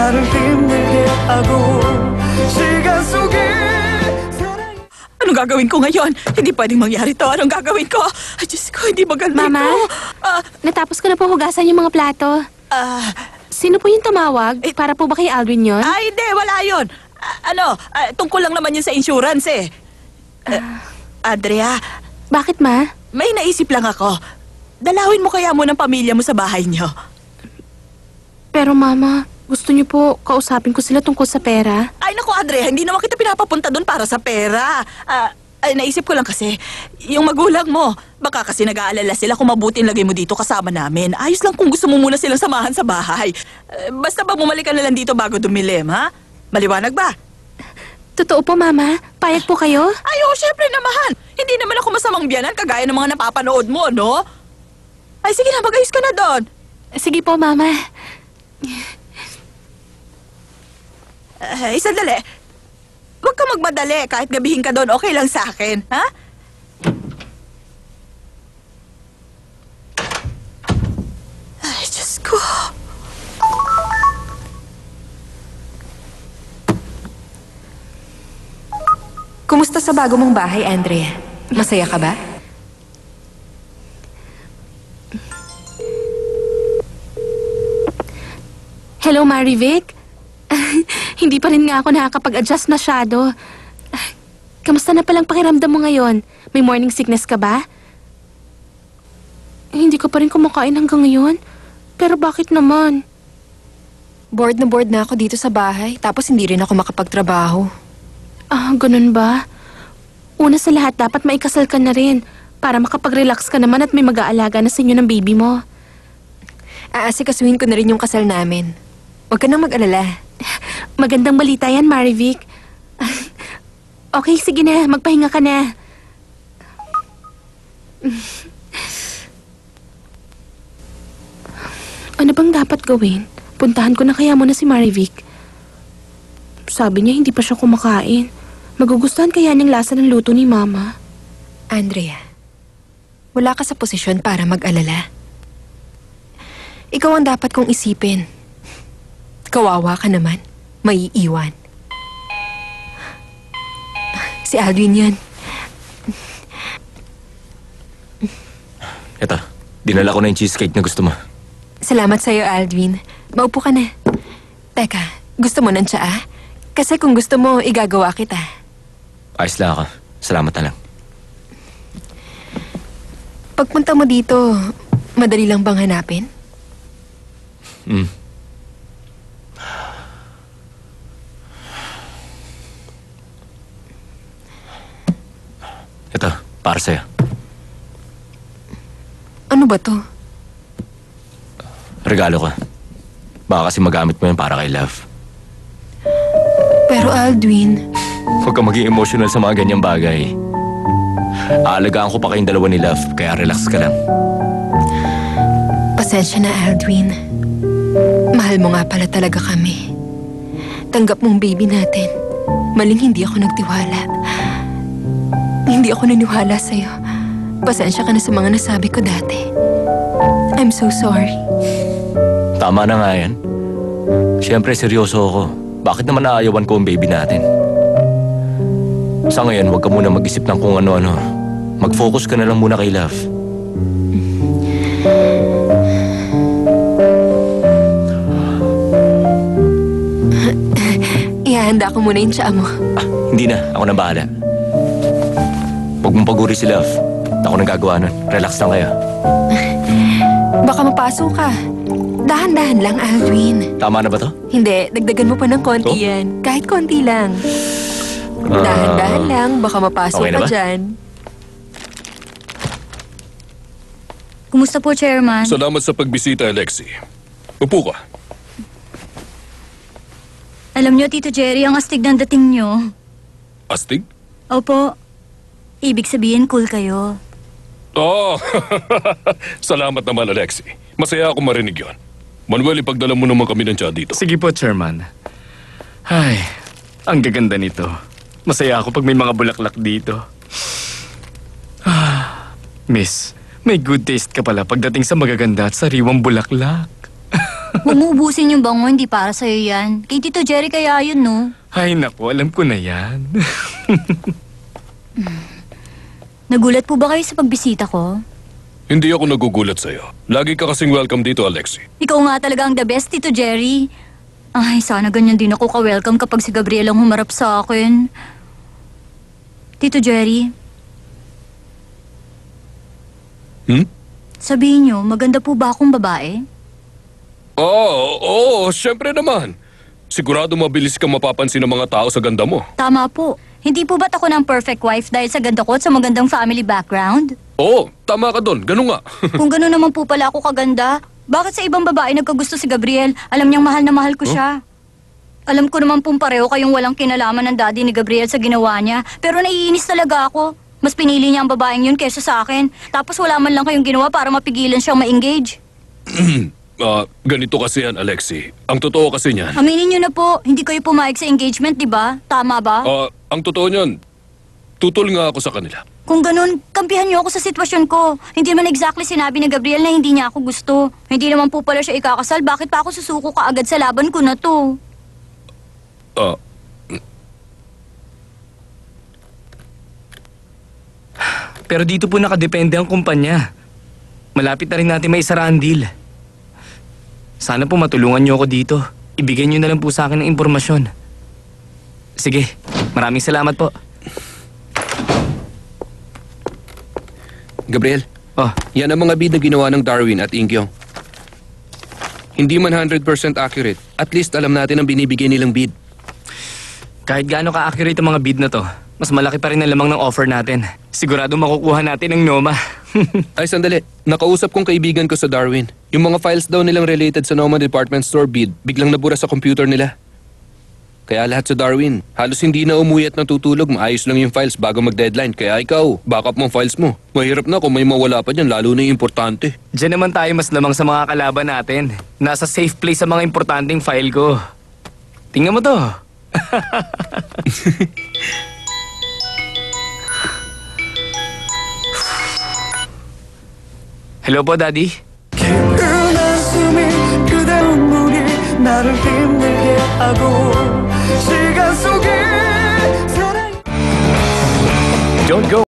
나를 힘들게 하고 시간 속에 Anong gagawin ko ngayon? Hindi pwedeng mangyari to. Anong gagawin ko? Ay, Diyos ko, hindi maganda Mama? ito. Natapos ko na po hugasan yung mga plato. Sino po yung tumawag? Para po ba kay Aldwin yun? Hindi, wala yun. Tungkol lang naman yun sa insurance eh. Andrea, Bakit, Ma? may naisip lang ako. Dalawin mo kaya mo ng pamilya mo sa bahay niyo. Pero Mama, gusto niyo po kausapin ko sila tungkol sa pera? Ay naku, Andrea, hindi naman kita pinapapunta doon para sa pera. Naisip ko lang kasi, yung magulang mo, baka kasi nag-aalala sila kung mabuti lagay mo dito kasama namin. Ayos lang kung gusto mo muna silang samahan sa bahay. Basta ba bumalik ka na lang dito bago dumilim, ha? Maliwanag ba? Totoo po, Mama. Payag po kayo? Ay, syempre naman. Hindi naman ako masamang biyanan kagaya ng mga napapanood mo, no? Ay, sige na, mag-ayos ka na doon. Sige po, Mama. Sandali. Huwag ka magmadali. Kahit gabihin ka doon, okay lang sa akin, ha? Ay, Diyos ko. Kumusta sa bago mong bahay, Andrea? Masaya ka ba? Hello, Marivic. Hindi pa rin nga ako nakakapag-adjust masyado. Kamusta na palang pakiramdam mo ngayon? May morning sickness ka ba? Hindi ka pa rin kumakain hanggang ngayon. Pero bakit naman? Bored na ako dito sa bahay, tapos hindi rin ako makapagtrabaho. Ganun ba? Una sa lahat, dapat maikasal ka na rin para makapag-relax ka naman at may mag-aalaga na sa inyo ng baby mo. Aasikasuhin ko na rin yung kasal namin. Huwag ka nang mag-alala. Magandang balita yan, Marivic. Okay, sige na. Magpahinga ka na. Ano bang dapat gawin? Puntahan ko na kaya muna si Marivic. Sabi niya hindi pa siya kumakain. Magugustuhan kaya niyang lasa ng luto ni Mama. Andrea, wala ka sa posisyon para mag-alala. Ikaw ang dapat kong isipin. Kawawa ka naman. Maiiwan. Si Aldwin yan. Eto, dinala ko na yung cheesecake na gusto mo. Salamat sa'yo, Aldwin. Maupo ka na. Teka, gusto mo ng tsaa? Kasi kung gusto mo, igagawa kita. Ayos lang ako. Salamat na lang. Pagpunta mo dito, madali lang bang hanapin? Ito, para sa'yo. Ano ba to? Regalo ka. Baka kasi magamit mo yan para kay Love. Pero Aldwin... Huwag ka maging emotional sa mga ganyang bagay. Aalagaan ko pa kayong dalawa ni Love, kaya relax ka lang. Pasensya na, Aldwin. Mahal mo nga pala talaga kami. Tanggap mong baby natin. Maling hindi ako nagtiwala. Hindi ako naniwala sa'yo. Pasensya ka na sa mga nasabi ko dati. I'm so sorry. Tama na nga yan. Siyempre, seryoso ako. Bakit naman naayawan ko ang baby natin? Sa ngayon, huwag ka muna mag-isip ng kung ano-ano. Mag-focus ka na lang muna kay Love. Ihahanda ko muna yung tsaa mo. Hindi na. Ako na bahala. Huwag mong paguri si Love. Ako nang gagawa nun. Relax lang kayo. Baka mapasok ka. Dahan-dahan lang, Aldwin. Tama na ba to? Hindi, dagdagan mo pa ng konti yan. Kahit konti lang. Dahan-dahan lang, baka mapasok okay na ka ba? dyan. Kumusta po, Chairman? Salamat sa pagbisita, Alexi. Upo ka. Alam niyo, Tito Jerry, ang astig ng dating niyo. Astig? Opo. Ibig sabihin, cool kayo. Oh, salamat naman, Alexi. Masaya ako marinig yon. Manuel, ipagdala mo naman kami ng tsa dito. Sige po, Chairman. Ay, ang gaganda nito. Masaya ako pag may mga bulaklak dito. Miss, may good taste ka pala pagdating sa magaganda at sariwang bulaklak. Huwag mo ubusin yung bango, hindi para sa'yo yan. Kay Tito Jerry kaya yun, no? Ay naku, alam ko na yan. Nagulat po ba kayo sa pagbisita ko? Hindi ako nagugulat sa'yo. Lagi ka kasing welcome dito, Alexi. Ikaw nga talaga ang the best, Tito Jerry. Ay, sana ganyan din ako ka-welcome kapag si Gabriel ang humarap sa akin. Tito Jerry, sabihin niyo, maganda po ba akong babae? Oo, syempre naman. Sigurado mabilis ka mapapansin ng mga tao sa ganda mo. Tama po. Hindi po ba't ako ng perfect wife dahil sa ganda ko at sa magandang family background? Oo, tama ka doon. Ganun nga. Kung gano'n naman po pala ako kaganda, bakit sa ibang babae nagkagusto si Gabriel? Alam niyang mahal na mahal ko siya. Alam ko naman pong pareho kayong walang kinalaman ng daddy ni Gabriel sa ginawa niya. Pero naiinis talaga ako. Mas pinili niya ang babaeng yun kesa sa akin. Tapos wala man lang kayong ginawa para mapigilan siyang ma-engage. Ganito kasi yan, Alexi. Ang totoo kasi niyan. Aminin niyo na po, hindi kayo pumayag sa engagement, di ba? Tama ba? Ang totoo niyan, tutol nga ako sa kanila. Kung ganun, kampihan niyo ako sa sitwasyon ko. Hindi man exactly sinabi ni Gabriel na hindi niya ako gusto. Hindi naman po pala siya ikakasal, bakit pa ako susuko kaagad sa laban ko na to? Pero dito po nakadepende ang kumpanya. Malapit na rin natin may isara ang deal. Sana po matulungan niyo ako dito. Ibigay niyo na lang po sa akin ng impormasyon. Sige, maraming salamat po. Gabriel, yan ang mga bid na ginawa ng Darwin at Ingyong. Hindi man 100% accurate, at least alam natin ang binibigay nilang bid. Kahit gaano ka-accurate ang mga bid na to, mas malaki pa rin ang lamang ng offer natin. Sigurado makukuha natin ang Noma. Ay, sandali. Nakausap kong kaibigan ko sa Darwin. Yung mga files daw nilang related sa Noma Department Store bid, biglang nabura sa computer nila. Kaya lahat sa Darwin, halos hindi na umuwi at natutulog, maayos lang yung files bago mag-deadline. Kaya ikaw, backup mo files mo. Mahirap na kung may mawala pa dyan, lalo na yung importante. Diyan naman tayo mas lamang sa mga kalaban natin. Nasa safe place sa mga importanteng file ko. Tingnan mo to. Hello po, Daddy. 깊은 한숨이 그대 눈물이 나를 힘들게 하고 시간 속에 사랑이 Don't go